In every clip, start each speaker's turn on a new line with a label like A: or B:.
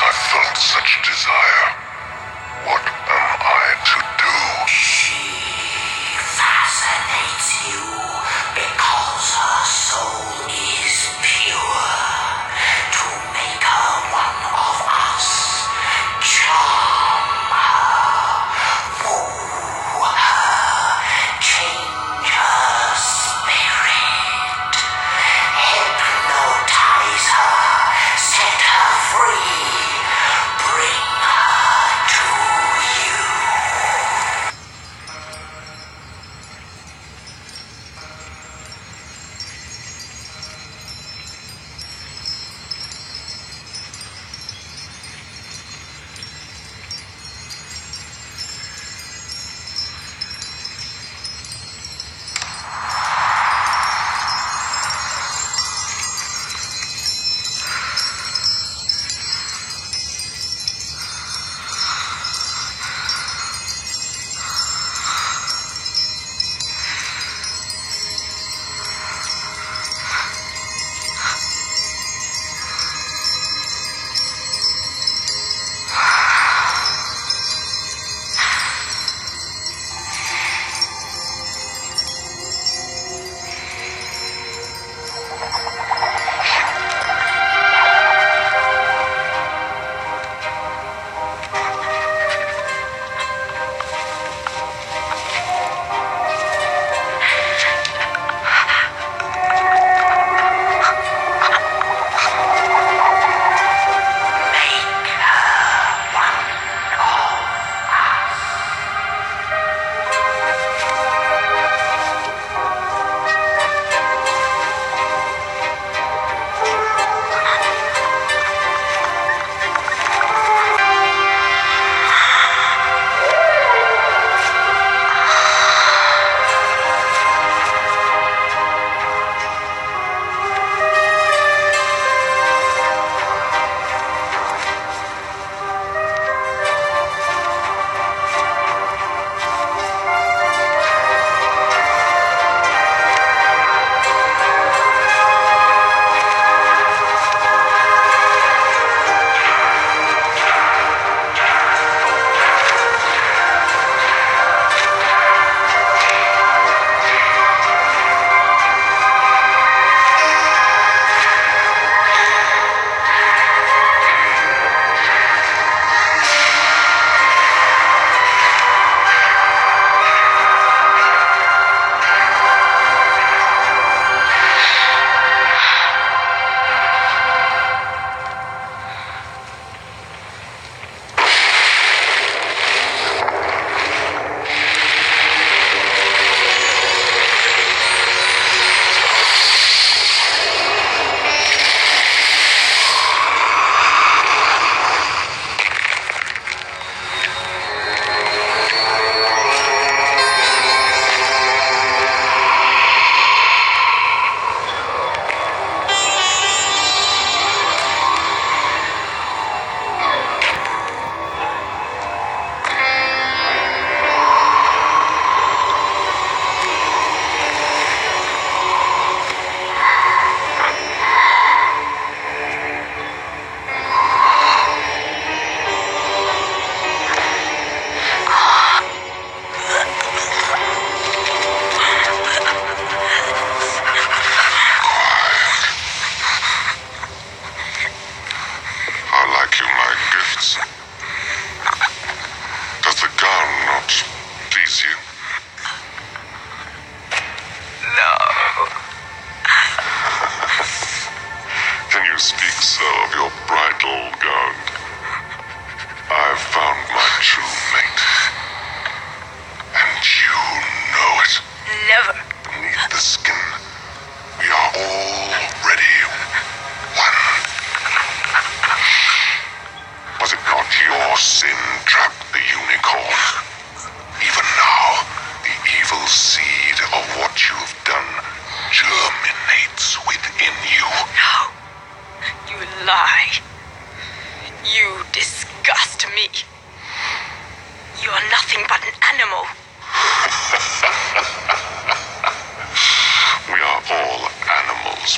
A: I felt such desire. What am I to do?
B: She fascinates you because her soul is pure. To make her one of us, charm her, woo her, change her spirit, hypnotize her, set her free, bring her to you.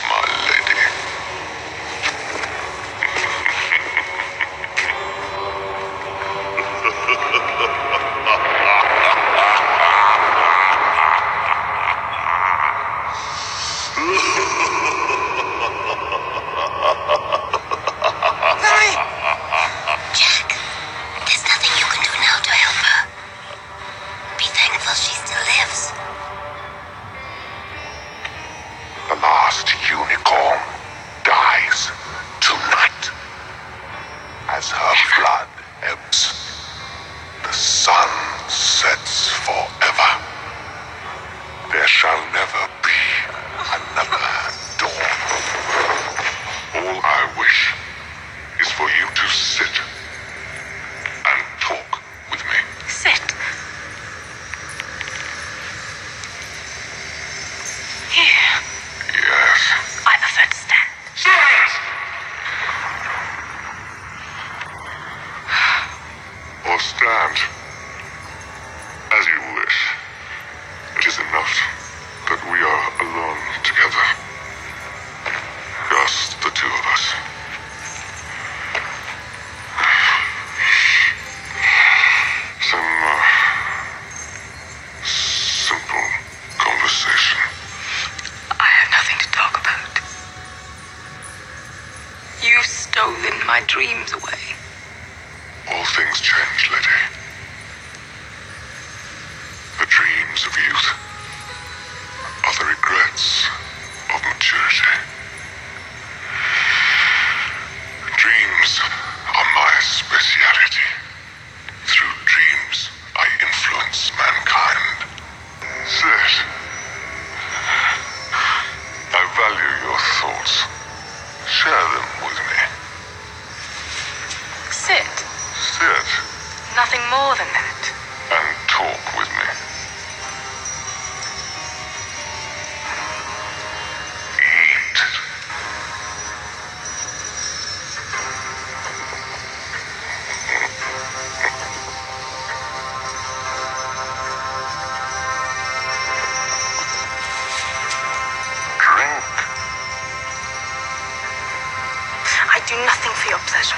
A: My lady. as her blood ebbs, the sun sets forever. There shall never be another dawn. All I wish is for you to sit and talk with me.
C: Sit. Here.
A: Yes.
C: I prefer to stand.
A: Silence! Or stand. As you wish. It is enough that we are alone together. Just the two of us. Some simple conversation.
C: I have nothing to talk about. You've stolen my dreams away.
A: All things change, lady. The dreams of youth are the regrets of maturity. Dreams are my speciality. Through dreams, I influence mankind. Sit. I value your thoughts. Share them with me.
C: Sit.
A: Sit
C: Nothing more than that.
A: and talk with me. Eat. Drink.
C: I do nothing for your pleasure.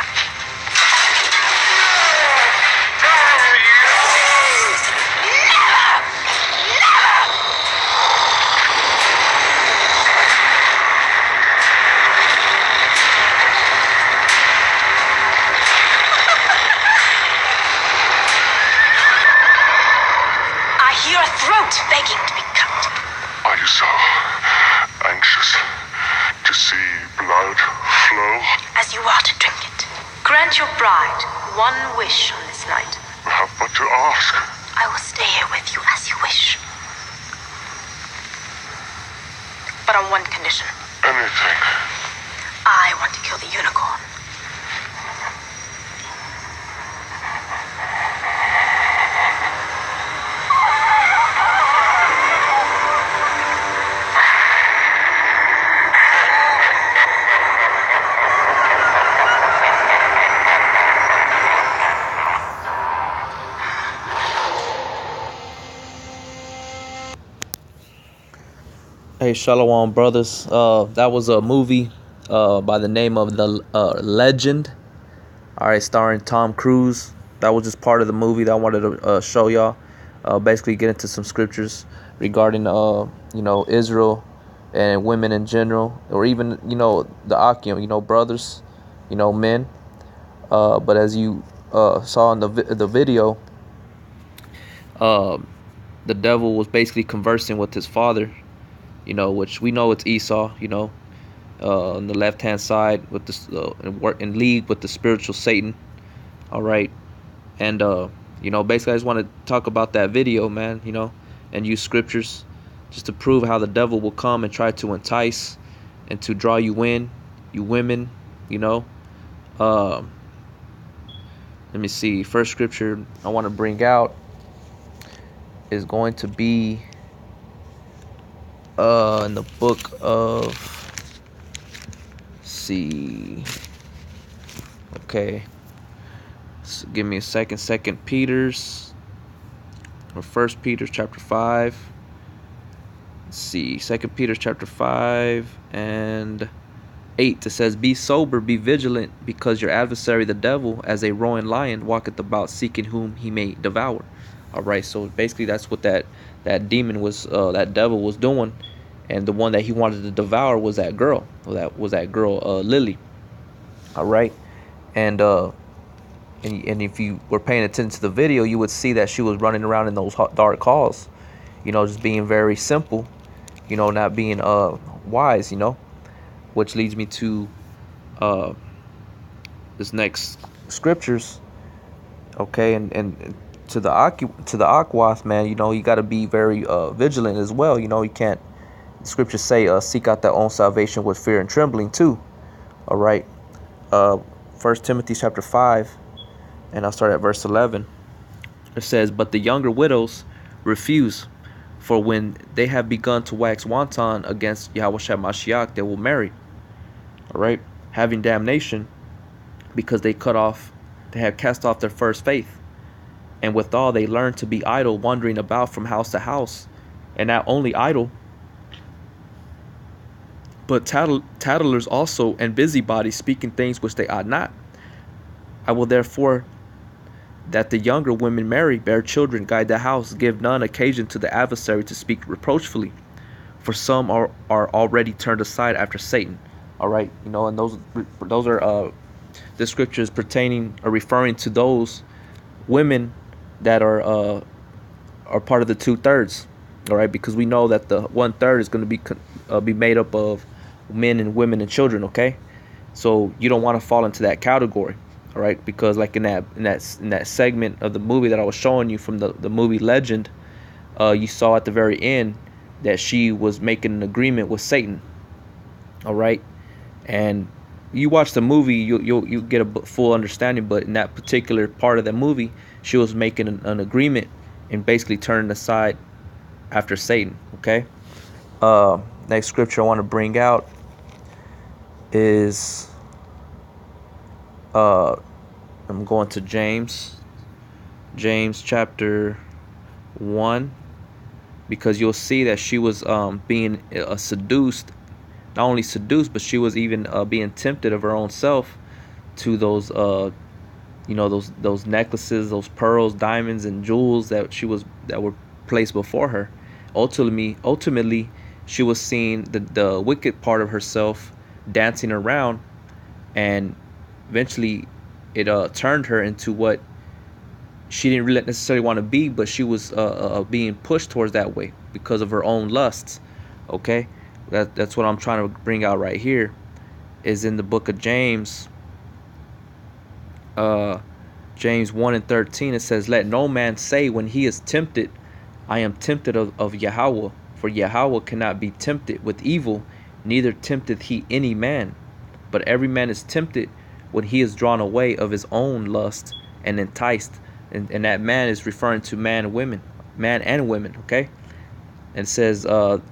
C: I hear a throat begging to be cut.
A: Are you so anxious to see blood flow?
C: As you are to drink it. Grant your bride one wish on this night.
A: You have but to ask.
C: I will stay here with you as you wish. But on one condition.
A: Anything.
C: I want to kill the unicorn.
D: Hey, Shalom, brothers. That was a movie by the name of The Legend. All right, starring Tom Cruise. That was just part of the movie that I wanted to show y'all. Basically, get into some scriptures regarding, Israel and women in general, or even, the Ahchyam, brothers, men. But as you saw in the video, the devil was basically conversing with his father. Which we know it's Esau, on the left-hand side with this in league with the spiritual Satan. All right, and basically I just want to talk about that video, man. And use scriptures just to prove how the devil will come and try to entice and to draw you in, you women. Let me see. First scripture I want to bring out is going to be in the book of, so give me a second. First Peter chapter 5. Second Peter chapter 5 and 8. It says, "Be sober, be vigilant, because your adversary the devil, as a roaring lion, walketh about seeking whom he may devour." All right, so basically that's what that demon was, that devil was doing, and the one that he wanted to devour was that girl. That girl, Lily. All right, and if you were paying attention to the video, you would see that she was running around in those dark halls, just being very simple, not being white, which leads me to this next scriptures, okay, and to the Ahchwath, man, you know, you got to be very vigilant as well. You know, you can't. Scriptures say, seek out their own salvation with fear and trembling too. All right. 1 Timothy chapter 5, and I'll start at verse 11. It says, "But the younger widows refuse, for when they have begun to wax wanton against Yahushua Mashiach, they will marry." All right, having damnation, because they have cast off their first faith, and withal they learn to be idle, wandering about from house to house, and not only idle, but tattlers also, and busybodies, speaking things which they ought not. I will therefore that the younger women marry, bear children, guide the house, give none occasion to the adversary to speak reproachfully, for some are already turned aside after Satan. All right, you know, and those are the scriptures pertaining or referring to those women that are part of the 2/3. All right, because we know that the 1/3 is going to be made up of men and women and children. Okay, so you don't want to fall into that category. All right, because like in that segment of the movie that I was showing you from the movie Legend, you saw at the very end that she was making an agreement with Satan. All right, and you watch the movie, you get a full understanding. But in that particular part of the movie, she was making an agreement and basically turning aside after Satan. Okay. Next scripture I want to bring out is I'm going to James chapter 1, because you'll see that she was being seduced, not only seduced, but she was even being tempted of her own self to those you know, those necklaces, those pearls, diamonds, and jewels that were placed before her. Ultimately, she was seeing the wicked part of herself dancing around, and eventually it turned her into what she didn't really necessarily want to be, but she was being pushed towards that way because of her own lusts. Okay, that's what I'm trying to bring out right here, is in the book of James. James 1:13, it says, "Let no man say when he is tempted, I am tempted of Yahweh, for Yahweh cannot be tempted with evil, neither tempteth he any man. But every man is tempted when he is drawn away of his own lust and enticed." And that man is referring to man and women, okay? And it says,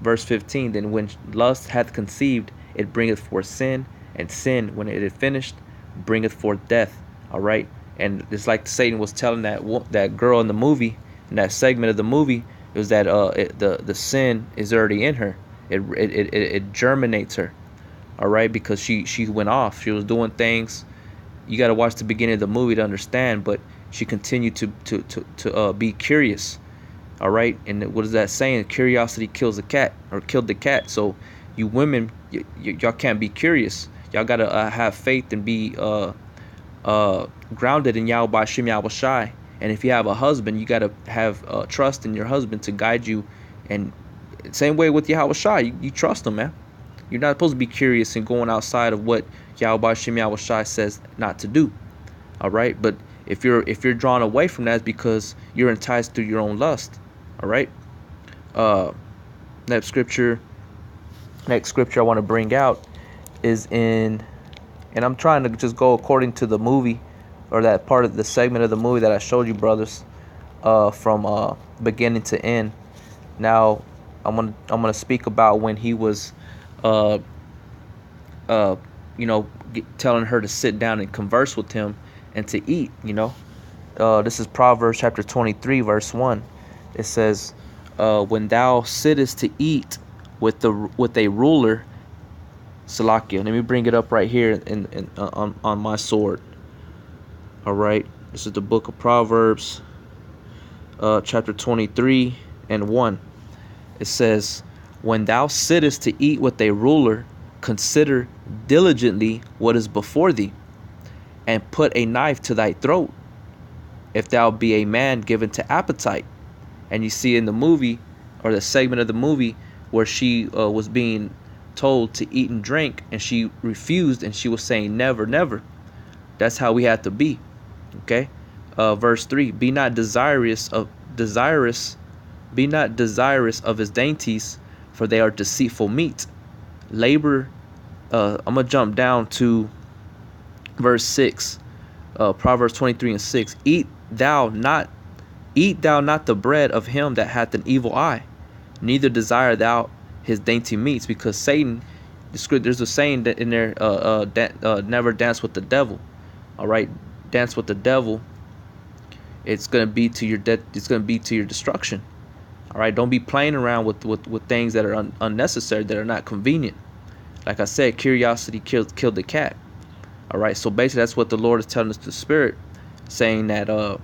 D: verse 15, "Then when lust hath conceived, it bringeth forth sin, and sin, when it is finished, bringeth forth death." All right, and it's like Satan was telling that girl in the movie, in that segment of the movie, it was that the sin is already in her. It germinates her. All right, because she went off. She was doing things. You got to watch the beginning of the movie to understand, but she continued to be curious. All right, and what is that saying? Curiosity kills the cat, or killed the cat. So you women, y'all can't be curious. Y'all gotta have faith and be grounded in Yahweh Hashem Yahweh Shai. And if you have a husband, you gotta have trust in your husband to guide you. And same way with Yahweh Shai, you trust him, man. You're not supposed to be curious and going outside of what Yahweh Hashem Yahweh Shai says not to do. All right, but if you're drawn away from that, it's because you're enticed through your own lust. All right. Next scripture I want to bring out is in, and I'm trying to just go according to the movie, or that part of the segment of the movie that I showed you, brothers, from beginning to end. Now I'm gonna speak about when he was telling her to sit down and converse with him and to eat. This is Proverbs chapter 23 verse 1. It says, when thou sittest to eat with a ruler, Salakia. Let me bring it up right here on my sword. All right, this is the book of Proverbs, chapter 23 and 1. It says, when thou sittest to eat with a ruler, consider diligently what is before thee, and put a knife to thy throat, if thou be a man given to appetite. And you see in the movie, or the segment of the movie, where she was being told to eat and drink, and she refused, and she was saying never, never. That's how we have to be. Okay. Verse 3, be not desirous of his dainties, for they are deceitful meat. Labor. I'm gonna jump down to verse 6. Proverbs 23:6. Eat thou not the bread of him that hath an evil eye, neither desire thou his dainty meats, because Satan, there's a saying that in there, never dance with the devil. All right, dance with the devil. It's gonna be to your death. It's gonna be to your destruction. All right, don't be playing around with things that are unnecessary, that are not convenient. Like I said, curiosity killed the cat. All right, so basically that's what the Lord is telling us, the Spirit, saying that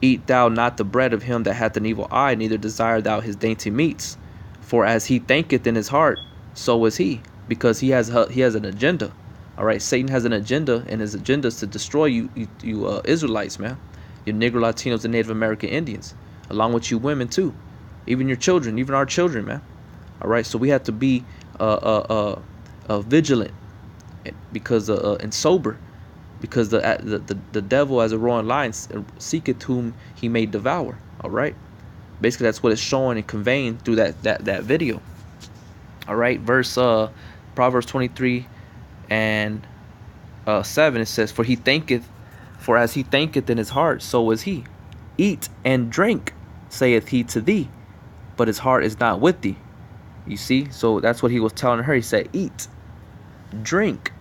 D: eat thou not the bread of him that hath an evil eye, neither desire thou his dainty meats. For as he thinketh in his heart, so is he, because he has an agenda. All right, Satan has an agenda, and his agenda is to destroy you Israelites, man. Your Negro, Latinos, and Native American Indians, along with you women too, even your children, even our children, man. All right, so we have to be vigilant, because and sober, because the devil, as a roaring lion, seeketh whom he may devour. All right, basically that's what it's showing and conveying through that video. All right, verse Proverbs 23 and 7, it says, for as he thinketh in his heart, so is he. Eat and drink, saith he to thee, but his heart is not with thee. You see, so that's what he was telling her. He said, eat, drink,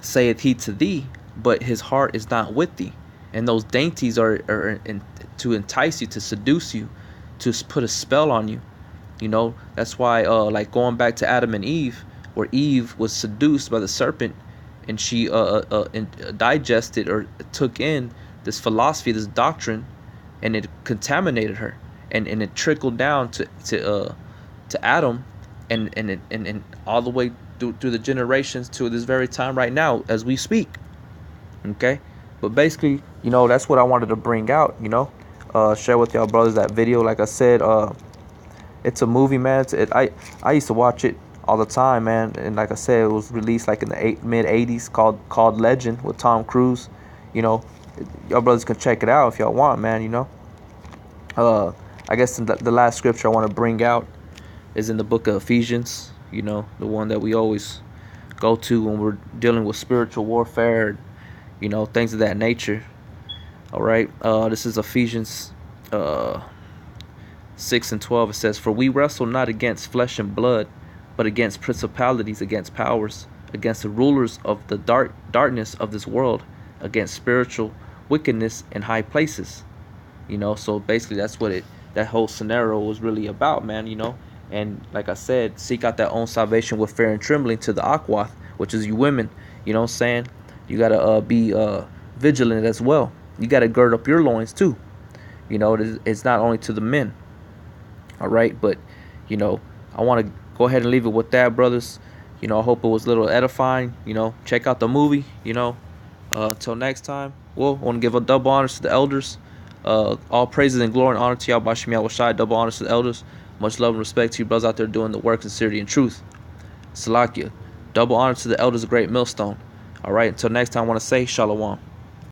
D: saith he to thee, but his heart is not with thee. And those dainties are to entice you, to seduce you, to put a spell on you. You know, that's why, like going back to Adam and Eve, where Eve was seduced by the serpent, and she digested or took in this philosophy, this doctrine, and it contaminated her, and it trickled down to Adam, and all the way through the generations to this very time right now as we speak. Okay, but basically, you know, that's what I wanted to bring out. You know, share with y'all brothers that video. Like I said, it's a movie, man. I used to watch it all the time, man. And like I said, it was released like in the mid 80s, called Legend, with Tom Cruise. You know, y'all brothers can check it out if y'all want, man. You know, I guess the last scripture I want to bring out is in the book of Ephesians. You know, the one that we always go to when we're dealing with spiritual warfare, you know, things of that nature. All right, this is Ephesians 6 and 12. It says, for we wrestle not against flesh and blood, but against principalities, against powers, against the rulers of the darkness of this world, against spiritual wickedness in high places. You know, so basically that's what that whole scenario was really about, man. You know, and like I said, seek out that own salvation with fear and trembling to the Ahchwath, which is you women. You know what I'm saying? You gotta be vigilant as well. You gotta gird up your loins too. You know, it's not only to the men. All right, but you know, I want to go ahead and leave it with that, brothers. You know, I hope it was a little edifying. You know, check out the movie. You know, until next time. Well, I want to give a double honors to the elders. All praises and glory and honor to y'all, Ahchyam Yahushai. Double honors to the elders. Much love and respect to you brothers out there doing the work in sincerity and truth. Salakia. Double honor to the elders of Great Millstone. All right, until next time, I want to say Shalom.